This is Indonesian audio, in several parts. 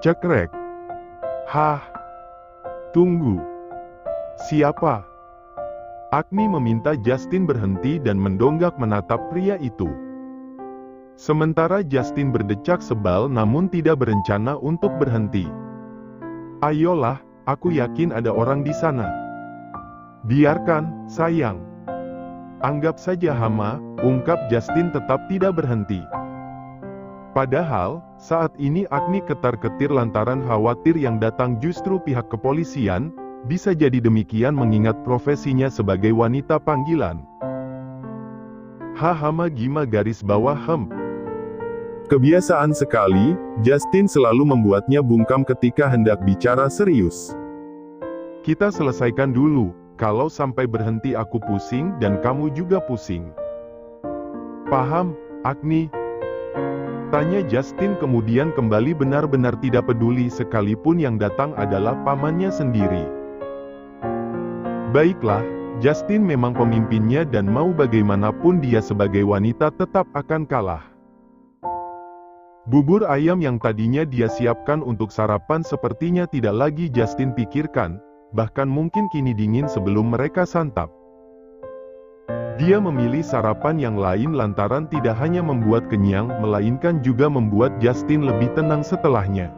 Cekrek. Hah? Tunggu. Siapa? Agni meminta Justin berhenti dan mendongak menatap pria itu. Sementara Justin berdecak sebal namun tidak berencana untuk berhenti. Ayolah, aku yakin ada orang di sana. Biarkan, sayang. Anggap saja hama, ungkap Justin tetap tidak berhenti. Padahal, saat ini Agni ketar-ketir lantaran khawatir yang datang justru pihak kepolisian, bisa jadi demikian mengingat profesinya sebagai wanita panggilan. Hama Gima garis bawah Kebiasaan sekali, Justin selalu membuatnya bungkam ketika hendak bicara serius. Kita selesaikan dulu, kalau sampai berhenti aku pusing dan kamu juga pusing. Paham, Agni? Tanya Justin kemudian kembali benar-benar tidak peduli sekalipun yang datang adalah pamannya sendiri. Baiklah, Justin memang pemimpinnya dan mau bagaimanapun dia sebagai wanita tetap akan kalah. Bubur ayam yang tadinya dia siapkan untuk sarapan sepertinya tidak lagi Justin pikirkan, bahkan mungkin kini dingin sebelum mereka santap. Dia memilih sarapan yang lain lantaran tidak hanya membuat kenyang, melainkan juga membuat Justin lebih tenang setelahnya.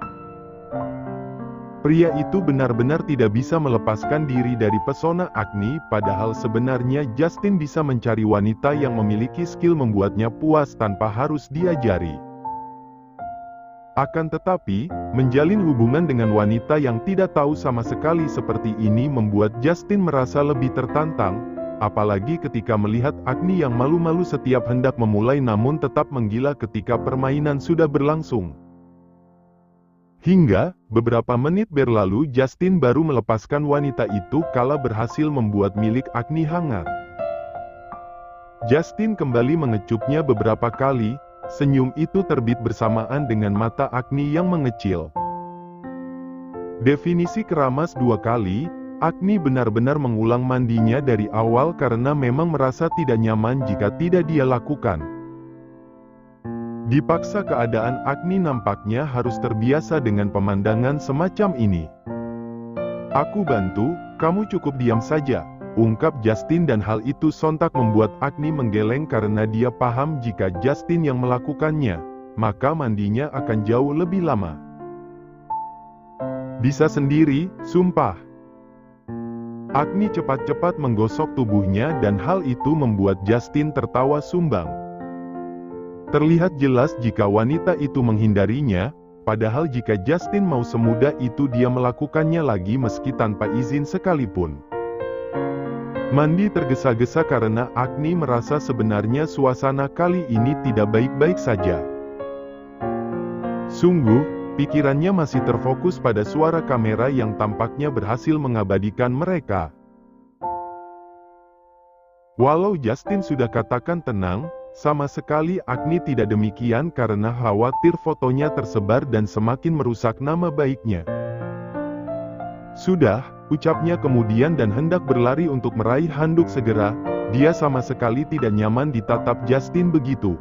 Pria itu benar-benar tidak bisa melepaskan diri dari pesona Agni, padahal sebenarnya Justin bisa mencari wanita yang memiliki skill membuatnya puas tanpa harus diajari. Akan tetapi, menjalin hubungan dengan wanita yang tidak tahu sama sekali seperti ini membuat Justin merasa lebih tertantang, apalagi ketika melihat Agni yang malu-malu setiap hendak memulai namun tetap menggila ketika permainan sudah berlangsung. Hingga, beberapa menit berlalu Justin baru melepaskan wanita itu kala berhasil membuat milik Agni hangat. Justin kembali mengecupnya beberapa kali. Senyum itu terbit bersamaan dengan mata Agni yang mengecil. Definisi keramas 2 kali, Agni benar-benar mengulang mandinya dari awal karena memang merasa tidak nyaman jika tidak dia lakukan. Dipaksa keadaan Agni nampaknya harus terbiasa dengan pemandangan semacam ini. Aku bantu, kamu cukup diam saja. Ungkap Justin dan hal itu sontak membuat Agni menggeleng karena dia paham jika Justin yang melakukannya, maka mandinya akan jauh lebih lama. Bisa sendiri, sumpah. Agni cepat-cepat menggosok tubuhnya dan hal itu membuat Justin tertawa sumbang. Terlihat jelas jika wanita itu menghindarinya, padahal jika Justin mau semudah itu dia melakukannya lagi meski tanpa izin sekalipun. Mandi tergesa-gesa karena Agni merasa sebenarnya suasana kali ini tidak baik-baik saja. Sungguh, pikirannya masih terfokus pada suara kamera yang tampaknya berhasil mengabadikan mereka. Walau Justin sudah katakan tenang, sama sekali Agni tidak demikian karena khawatir fotonya tersebar dan semakin merusak nama baiknya. Sudah, ucapnya kemudian dan hendak berlari untuk meraih handuk segera, dia sama sekali tidak nyaman ditatap Justin begitu.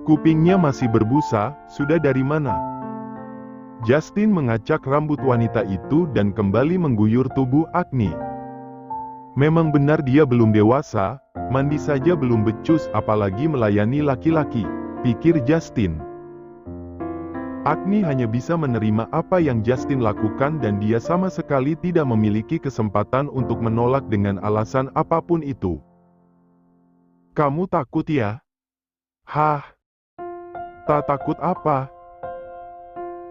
Kupingnya masih berbusa, sudah dari mana? Justin mengacak rambut wanita itu dan kembali mengguyur tubuh Agni. Memang benar dia belum dewasa, mandi saja belum becus apalagi melayani laki-laki, pikir Justin. Agni hanya bisa menerima apa yang Justin lakukan dan dia sama sekali tidak memiliki kesempatan untuk menolak dengan alasan apapun itu. Kamu takut ya? Hah? Tak takut apa?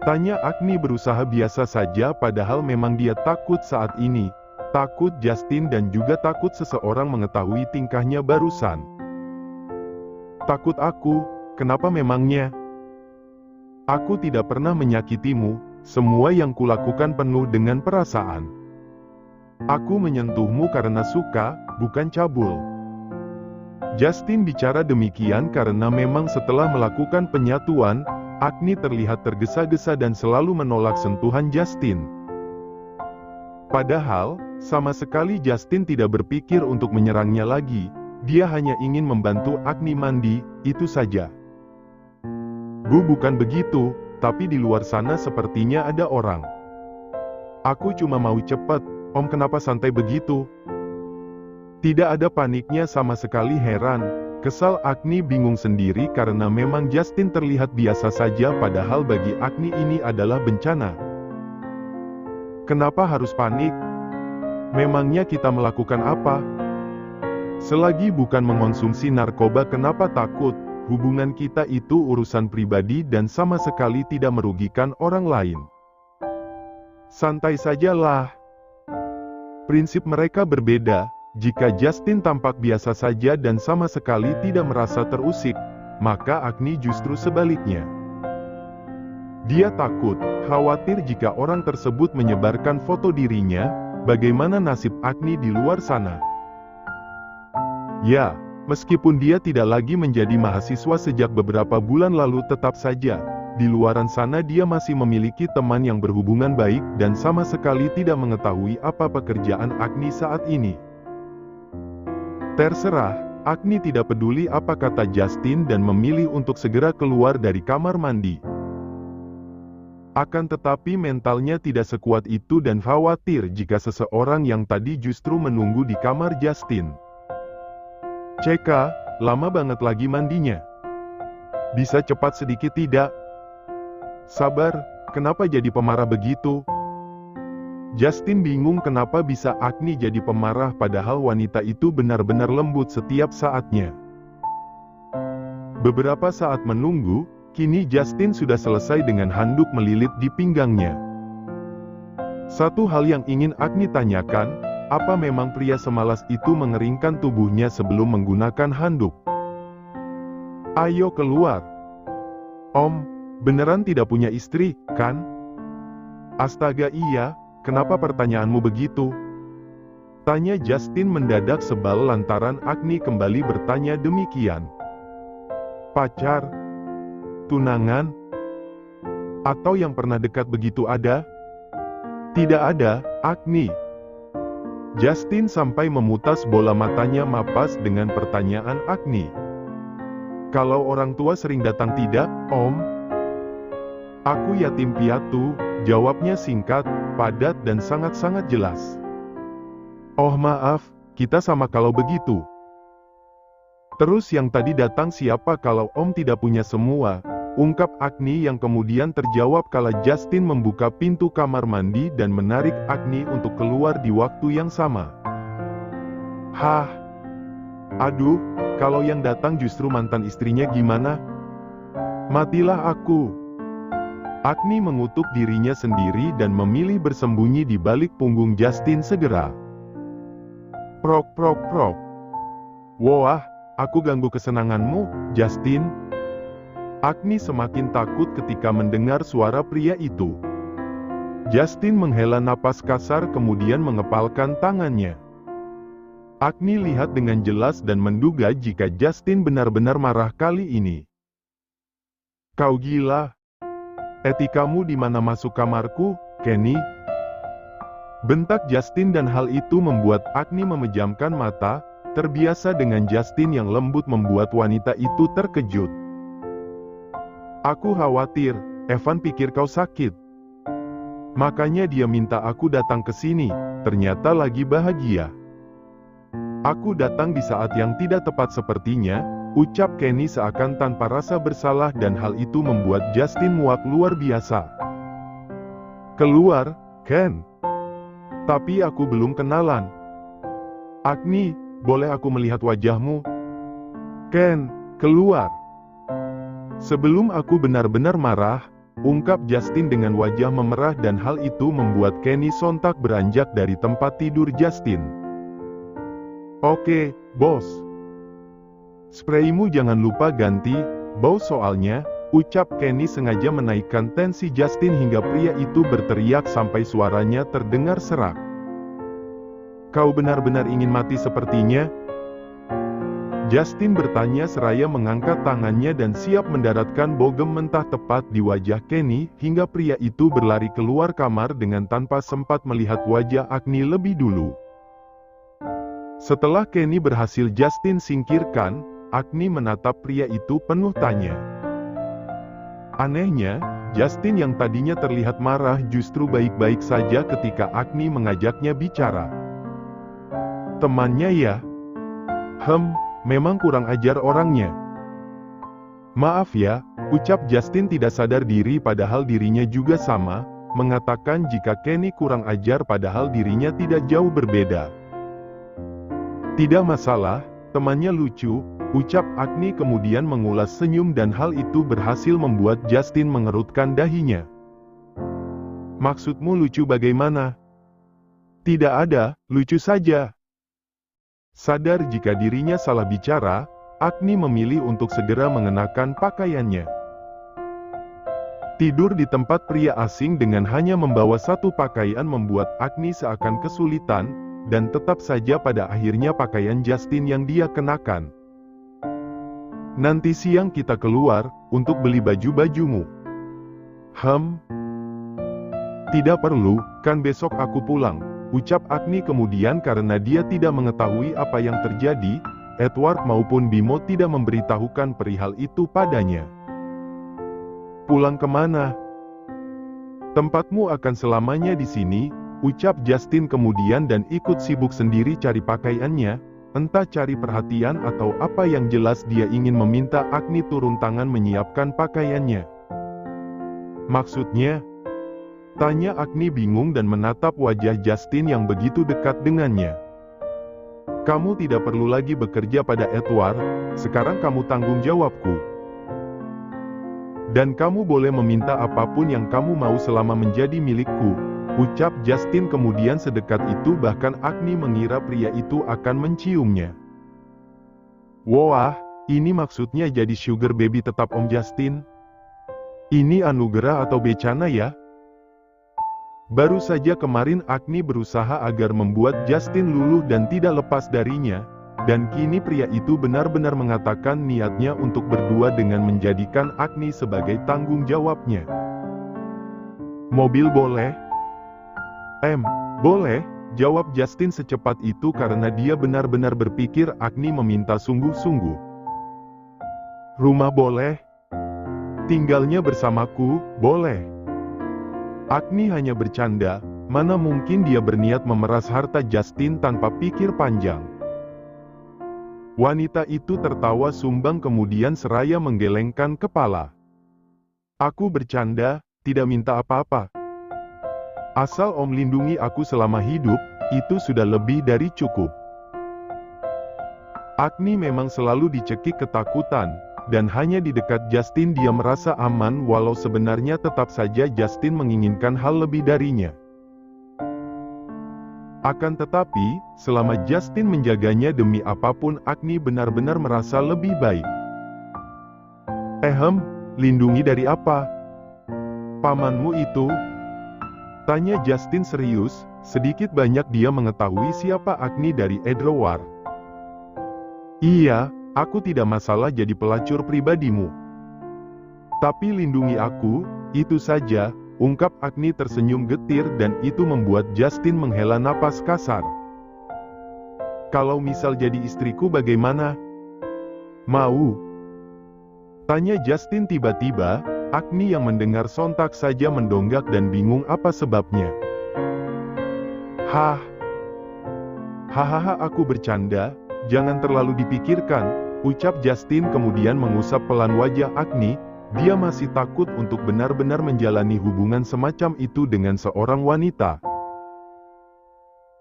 Tanya Agni berusaha biasa saja padahal memang dia takut saat ini. Takut Justin dan juga takut seseorang mengetahui tingkahnya barusan. Takut aku, kenapa memangnya? Aku tidak pernah menyakitimu, semua yang kulakukan penuh dengan perasaan. Aku menyentuhmu karena suka, bukan cabul. Justin bicara demikian karena memang setelah melakukan penyatuan, Agni terlihat tergesa-gesa dan selalu menolak sentuhan Justin. Padahal, sama sekali Justin tidak berpikir untuk menyerangnya lagi, dia hanya ingin membantu Agni mandi, itu saja. Bukan begitu, tapi di luar sana sepertinya ada orang. Aku cuma mau cepat, Om kenapa santai begitu? Tidak ada paniknya sama sekali. Heran, kesal Agni bingung sendiri karena memang Justin terlihat biasa saja padahal bagi Agni ini adalah bencana. Kenapa harus panik? Memangnya kita melakukan apa? Selagi bukan mengonsumsi narkoba kenapa takut? Hubungan kita itu urusan pribadi dan sama sekali tidak merugikan orang lain. Santai sajalah. Prinsip mereka berbeda. Jika Justin tampak biasa saja dan sama sekali tidak merasa terusik, maka Agni justru sebaliknya. Dia takut, khawatir jika orang tersebut menyebarkan foto dirinya, bagaimana nasib Agni di luar sana. Ya, meskipun dia tidak lagi menjadi mahasiswa sejak beberapa bulan lalu tetap saja, di luaran sana dia masih memiliki teman yang berhubungan baik dan sama sekali tidak mengetahui apa pekerjaan Agni saat ini. Terserah, Agni tidak peduli apa kata Justin dan memilih untuk segera keluar dari kamar mandi. Akan tetapi mentalnya tidak sekuat itu dan khawatir jika seseorang yang tadi justru menunggu di kamar Justin. Ceka, lama banget lagi mandinya. Bisa cepat sedikit tidak? Sabar, kenapa jadi pemarah begitu? Justin bingung kenapa bisa Agni jadi pemarah padahal wanita itu benar-benar lembut setiap saatnya. Beberapa saat menunggu, kini Justin sudah selesai dengan handuk melilit di pinggangnya. Satu hal yang ingin Agni tanyakan, apa memang pria semalas itu mengeringkan tubuhnya sebelum menggunakan handuk? Ayo keluar. Om, beneran tidak punya istri, kan? Astaga iya, kenapa pertanyaanmu begitu? Tanya Justin mendadak sebal lantaran Agni kembali bertanya demikian. Pacar? Tunangan? Atau yang pernah dekat begitu ada? Tidak ada, Agni. Justin sampai memutas bola matanya mapas dengan pertanyaan Agni. Kalau orang tua sering datang tidak, Om? Aku yatim piatu, jawabnya singkat, padat dan sangat-sangat jelas. Oh maaf, kita sama kalau begitu. Terus yang tadi datang siapa kalau Om tidak punya semua? Ungkap Agni yang kemudian terjawab kala Justin membuka pintu kamar mandi dan menarik Agni untuk keluar di waktu yang sama. Hah? Aduh, kalau yang datang justru mantan istrinya gimana? Matilah aku. Agni mengutuk dirinya sendiri dan memilih bersembunyi di balik punggung Justin segera. Prok prok prok. Wah, aku ganggu kesenanganmu, Justin? Agni semakin takut ketika mendengar suara pria itu. Justin menghela napas kasar kemudian mengepalkan tangannya. Agni lihat dengan jelas dan menduga jika Justin benar-benar marah kali ini. Kau gila? Etikamu di mana masuk kamarku, Kenny? Bentak Justin dan hal itu membuat Agni memejamkan mata, terbiasa dengan Justin yang lembut membuat wanita itu terkejut. Aku khawatir, Evan pikir kau sakit. Makanya dia minta aku datang ke sini, ternyata lagi bahagia. Aku datang di saat yang tidak tepat sepertinya, ucap Kenny seakan tanpa rasa bersalah dan hal itu membuat Justin muak luar biasa. Keluar, Ken. Tapi aku belum kenalan. Agni, boleh aku melihat wajahmu? Ken, keluar. Sebelum aku benar-benar marah, ungkap Justin dengan wajah memerah dan hal itu membuat Kenny sontak beranjak dari tempat tidur Justin. Oke, bos. Spraymu jangan lupa ganti, bos soalnya, ucap Kenny sengaja menaikkan tensi Justin hingga pria itu berteriak sampai suaranya terdengar serak. Kau benar-benar ingin mati sepertinya? Justin bertanya seraya mengangkat tangannya dan siap mendaratkan bogem mentah tepat di wajah Kenny, hingga pria itu berlari keluar kamar dengan tanpa sempat melihat wajah Agni lebih dulu. Setelah Kenny berhasil Justin singkirkan, Agni menatap pria itu penuh tanya. Anehnya, Justin yang tadinya terlihat marah justru baik-baik saja ketika Agni mengajaknya bicara. Temannya ya? Memang kurang ajar orangnya. Maaf ya, ucap Justin tidak sadar diri padahal dirinya juga sama, mengatakan jika Kenny kurang ajar padahal dirinya tidak jauh berbeda. Tidak masalah, temannya lucu, ucap Agni kemudian mengulas senyum dan hal itu berhasil membuat Justin mengerutkan dahinya. Maksudmu lucu bagaimana? Tidak ada, lucu saja. Sadar jika dirinya salah bicara, Agni memilih untuk segera mengenakan pakaiannya. Tidur di tempat pria asing dengan hanya membawa satu pakaian membuat Agni seakan kesulitan, dan tetap saja pada akhirnya pakaian Justin yang dia kenakan. Nanti siang kita keluar, untuk beli baju-bajumu. Tidak perlu, kan besok aku pulang, ucap Agni kemudian karena dia tidak mengetahui apa yang terjadi, Edward maupun Bimo tidak memberitahukan perihal itu padanya. Pulang kemana? Tempatmu akan selamanya di sini, ucap Justin kemudian dan ikut sibuk sendiri cari pakaiannya, entah cari perhatian atau apa yang jelas dia ingin meminta Agni turun tangan menyiapkan pakaiannya. Maksudnya? Tanya Agni bingung dan menatap wajah Justin yang begitu dekat dengannya. Kamu tidak perlu lagi bekerja pada Edward, sekarang kamu tanggung jawabku. Dan kamu boleh meminta apapun yang kamu mau selama menjadi milikku, ucap Justin kemudian sedekat itu bahkan Agni mengira pria itu akan menciumnya. Wah, ini maksudnya jadi sugar baby tetap Om Justin? Ini anugerah atau bencana ya? Baru saja kemarin Agni berusaha agar membuat Justin luluh dan tidak lepas darinya, dan kini pria itu benar-benar mengatakan niatnya untuk berdua dengan menjadikan Agni sebagai tanggung jawabnya. Mobil boleh? Boleh, jawab Justin secepat itu karena dia benar-benar berpikir Agni meminta sungguh-sungguh. Rumah boleh? Tinggalnya bersamaku, boleh. Agni hanya bercanda, mana mungkin dia berniat memeras harta Justin tanpa pikir panjang. Wanita itu tertawa sumbang kemudian seraya menggelengkan kepala. Aku bercanda, tidak minta apa-apa. Asal Om lindungi aku selama hidup, itu sudah lebih dari cukup. Agni memang selalu dicekik ketakutan, dan hanya di dekat Justin dia merasa aman walau sebenarnya tetap saja Justin menginginkan hal lebih darinya. Akan tetapi, selama Justin menjaganya demi apapun Agni benar-benar merasa lebih baik. Lindungi dari apa? Pamanmu itu? Tanya Justin serius, sedikit banyak dia mengetahui siapa Agni dari Edward. Iya, aku tidak masalah jadi pelacur pribadimu. Tapi lindungi aku, itu saja, ungkap Agni tersenyum getir dan itu membuat Justin menghela napas kasar. Kalau misal jadi istriku bagaimana? Mau? Tanya Justin tiba-tiba, Agni yang mendengar sontak saja mendonggak dan bingung apa sebabnya. Hahaha aku bercanda, jangan terlalu dipikirkan, ucap Justin kemudian mengusap pelan wajah Agni, dia masih takut untuk benar-benar menjalani hubungan semacam itu dengan seorang wanita.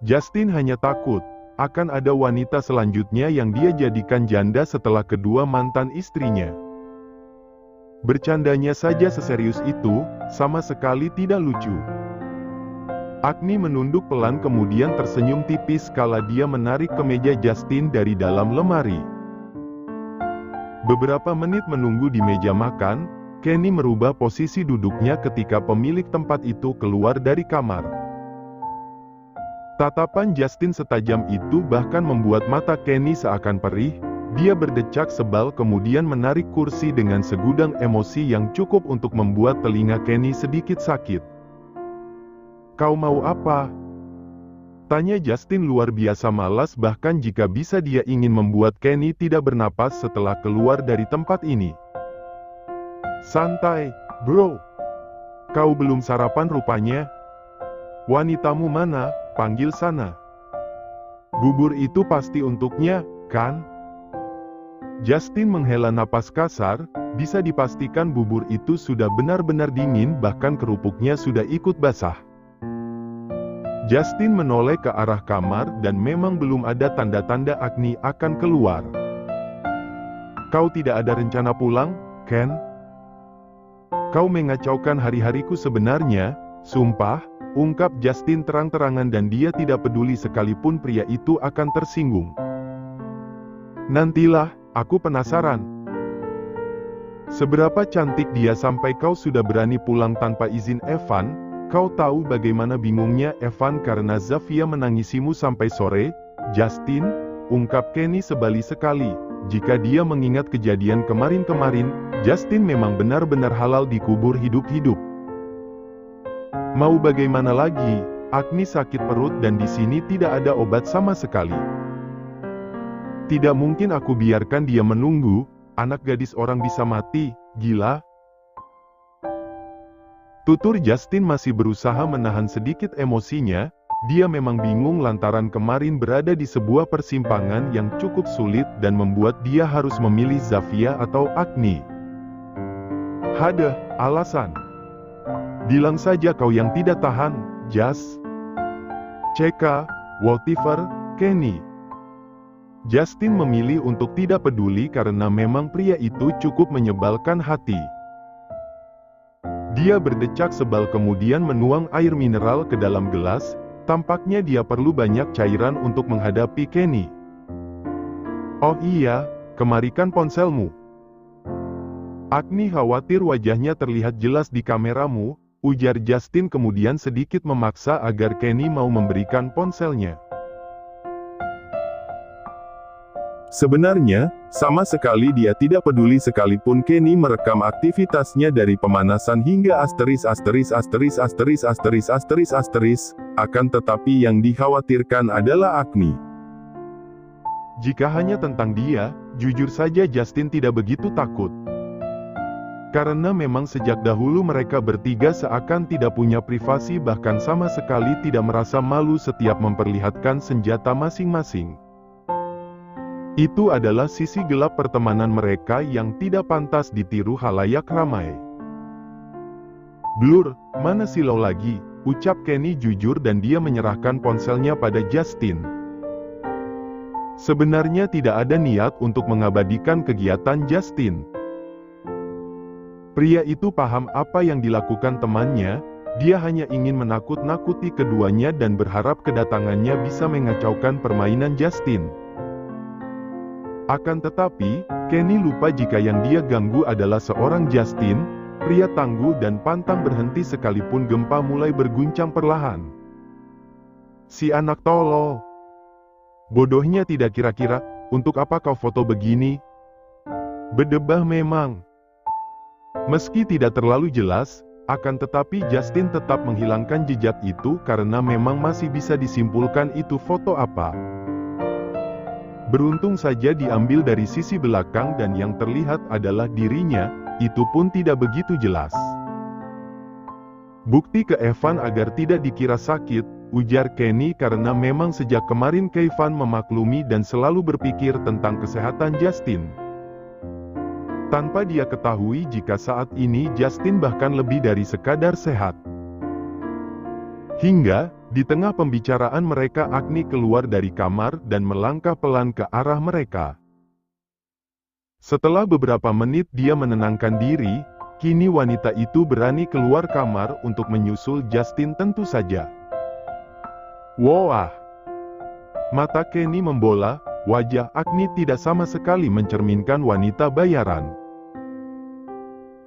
Justin hanya takut, akan ada wanita selanjutnya yang dia jadikan janda setelah kedua mantan istrinya. Bercandanya saja seserius itu, sama sekali tidak lucu. Agni menunduk pelan kemudian tersenyum tipis kala dia menarik kemeja Justin dari dalam lemari. Beberapa menit menunggu di meja makan, Kenny merubah posisi duduknya ketika pemilik tempat itu keluar dari kamar. Tatapan Justin setajam itu bahkan membuat mata Kenny seakan perih. Dia berdecak sebal kemudian menarik kursi dengan segudang emosi yang cukup untuk membuat telinga Kenny sedikit sakit. Kau mau apa? Tanya Justin luar biasa malas bahkan jika bisa dia ingin membuat Kenny tidak bernapas setelah keluar dari tempat ini. Santai, bro. Kau belum sarapan rupanya? Wanitamu mana? Panggil sana. Bubur itu pasti untuknya, kan? Justin menghela napas kasar, bisa dipastikan bubur itu sudah benar-benar dingin, bahkan kerupuknya sudah ikut basah. Justin menoleh ke arah kamar dan memang belum ada tanda-tanda Agni akan keluar. Kau tidak ada rencana pulang, Ken? Kau mengacaukan hari-hariku sebenarnya, sumpah, ungkap Justin terang-terangan dan dia tidak peduli sekalipun pria itu akan tersinggung. Nantilah, aku penasaran. Seberapa cantik dia sampai kau sudah berani pulang tanpa izin Evan? Kau tahu bagaimana bingungnya Evan karena Zafia menangisimu sampai sore, Justin, ungkap Kenny sebali sekali. Jika dia mengingat kejadian kemarin-kemarin, Justin memang benar-benar halal dikubur hidup-hidup. Mau bagaimana lagi? Agni sakit perut dan di sini tidak ada obat sama sekali. Tidak mungkin aku biarkan dia menunggu, anak gadis orang bisa mati, gila. Tutur Justin masih berusaha menahan sedikit emosinya, dia memang bingung lantaran kemarin berada di sebuah persimpangan yang cukup sulit dan membuat dia harus memilih Zafia atau Agni. Hadeh, alasan. Bilang saja kau yang tidak tahan, Jas. CK, whatever, Kenny. Justin memilih untuk tidak peduli karena memang pria itu cukup menyebalkan hati. Dia berdecak sebal kemudian menuang air mineral ke dalam gelas, tampaknya dia perlu banyak cairan untuk menghadapi Kenny. Oh iya, kemarikan ponselmu. Agni khawatir wajahnya terlihat jelas di kameramu, ujar Justin kemudian sedikit memaksa agar Kenny mau memberikan ponselnya. Sebenarnya, sama sekali dia tidak peduli sekalipun Kenny merekam aktivitasnya dari pemanasan hingga *************************************************************************************************************************************************************************************************************************̈ Jika hanya tentang dia, jujur saja Justin tidak begitu takut. Karena memang sejak dahulu mereka bertiga seakan tidak punya privasi bahkan sama sekali tidak merasa malu setiap memperlihatkan senjata masing-masing. Itu adalah sisi gelap pertemanan mereka yang tidak pantas ditiru halayak ramai. Blur, mana silau lagi, ucap Kenny jujur dan dia menyerahkan ponselnya pada Justin. Sebenarnya tidak ada niat untuk mengabadikan kegiatan Justin. Pria itu paham apa yang dilakukan temannya, dia hanya ingin menakut-nakuti keduanya dan berharap kedatangannya bisa mengacaukan permainan Justin. Akan tetapi, Kenny lupa jika yang dia ganggu adalah seorang Justin, pria tangguh dan pantang berhenti sekalipun gempa mulai berguncang perlahan. Si anak tolol. Bodohnya tidak kira-kira, untuk apa kau foto begini? Berdebah memang. Meski tidak terlalu jelas, akan tetapi Justin tetap menghilangkan jejak itu karena memang masih bisa disimpulkan itu foto apa. Beruntung saja diambil dari sisi belakang dan yang terlihat adalah dirinya, itu pun tidak begitu jelas. Bukti ke Evan agar tidak dikira sakit, ujar Kenny karena memang sejak kemarin Kevin memaklumi dan selalu berpikir tentang kesehatan Justin. Tanpa dia ketahui jika saat ini Justin bahkan lebih dari sekadar sehat. Hingga, di tengah pembicaraan mereka Agni keluar dari kamar dan melangkah pelan ke arah mereka. Setelah beberapa menit dia menenangkan diri, kini wanita itu berani keluar kamar untuk menyusul Justin tentu saja. Wah! Mata Kenny membola, wajah Agni tidak sama sekali mencerminkan wanita bayaran.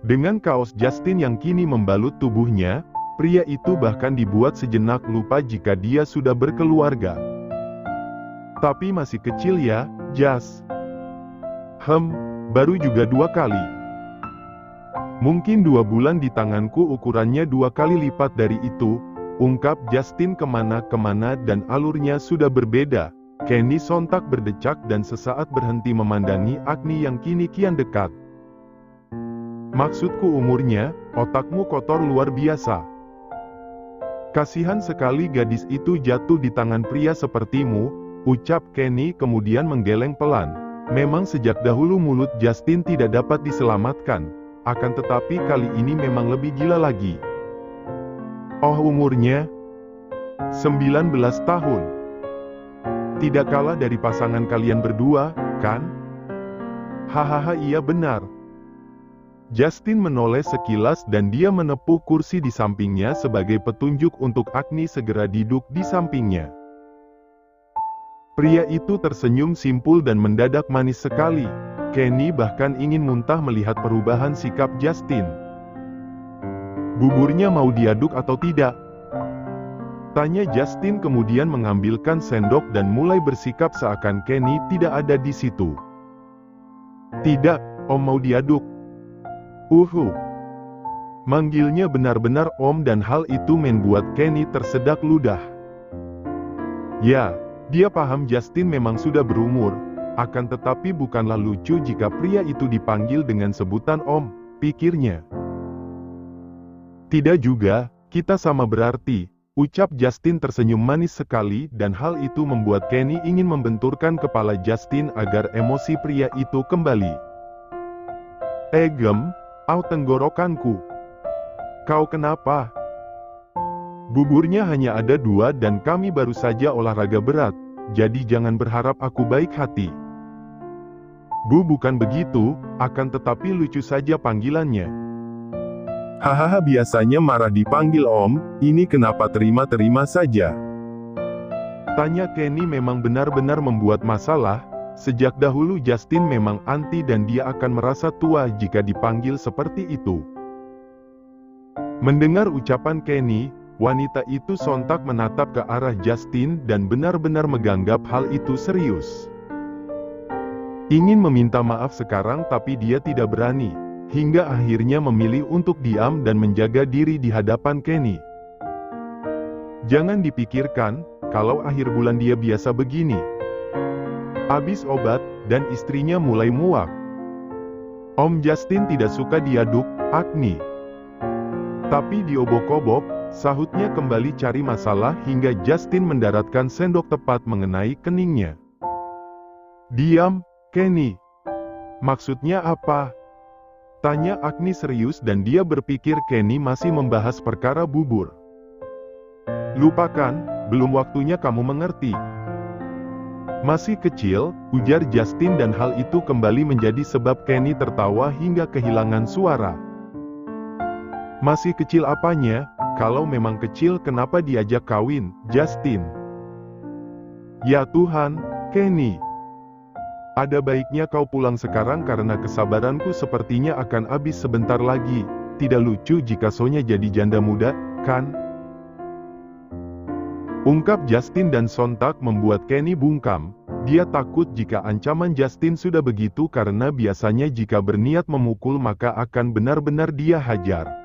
Dengan kaos Justin yang kini membalut tubuhnya, pria itu bahkan dibuat sejenak lupa jika dia sudah berkeluarga. Tapi masih kecil ya, Jas. Baru juga 2 kali. Mungkin 2 bulan di tanganku ukurannya 2 kali lipat dari itu, ungkap Justin kemana-kemana dan alurnya sudah berbeda. Kenny sontak berdecak dan sesaat berhenti memandangi Agni yang kini kian dekat. Maksudku umurnya, otakmu kotor luar biasa. Kasihan sekali gadis itu jatuh di tangan pria sepertimu, ucap Kenny kemudian menggeleng pelan. Memang sejak dahulu mulut Justin tidak dapat diselamatkan, akan tetapi kali ini memang lebih gila lagi. Oh, umurnya 19 tahun. Tidak kalah dari pasangan kalian berdua, kan? Hahaha, iya benar. Justin menoleh sekilas dan dia menepuk kursi di sampingnya sebagai petunjuk untuk Agni segera duduk di sampingnya. Pria itu tersenyum simpul dan mendadak manis sekali. Kenny bahkan ingin muntah melihat perubahan sikap Justin. Buburnya mau diaduk atau tidak? Tanya Justin kemudian mengambilkan sendok dan mulai bersikap seakan Kenny tidak ada di situ. Tidak, Om mau diaduk. Manggilnya benar-benar Om dan hal itu membuat Kenny tersedak ludah. Ya, dia paham Justin memang sudah berumur, akan tetapi bukanlah lucu jika pria itu dipanggil dengan sebutan Om, pikirnya. Tidak juga, kita sama berarti, ucap Justin tersenyum manis sekali dan hal itu membuat Kenny ingin membenturkan kepala Justin agar emosi pria itu kembali. Gem, tenggorokanku. Kau kenapa? Buburnya hanya ada 2 dan kami baru saja olahraga berat, jadi jangan berharap aku baik hati. Bu, bukan begitu, akan tetapi lucu saja panggilannya. Hahaha, biasanya marah dipanggil Om, ini kenapa terima-terima saja? Tanya Kenny memang benar-benar membuat masalah. Sejak dahulu Justin memang anti dan dia akan merasa tua jika dipanggil seperti itu. Mendengar ucapan Kenny, wanita itu sontak menatap ke arah Justin dan benar-benar menganggap hal itu serius. Ingin meminta maaf sekarang tapi dia tidak berani, hingga akhirnya memilih untuk diam dan menjaga diri di hadapan Kenny. Jangan dipikirkan, kalau akhir bulan dia biasa begini. Habis obat, dan istrinya mulai muak. Om Justin tidak suka diaduk, Agni. Tapi diobok-obok, sahutnya kembali cari masalah hingga Justin mendaratkan sendok tepat mengenai keningnya. Diam, Kenny. Maksudnya apa? Tanya Agni serius dan dia berpikir Kenny masih membahas perkara bubur. Lupakan, belum waktunya kamu mengerti. Masih kecil, ujar Justin dan hal itu kembali menjadi sebab Kenny tertawa hingga kehilangan suara. Masih kecil apanya? Kalau memang kecil kenapa diajak kawin, Justin? Ya Tuhan, Kenny. Ada baiknya kau pulang sekarang karena kesabaranku sepertinya akan habis sebentar lagi. Tidak lucu jika Sonya jadi janda muda, kan? Ungkap Justin dan sontak membuat Kenny bungkam. Dia takut jika ancaman Justin sudah begitu karena biasanya jika berniat memukul maka akan benar-benar dia hajar.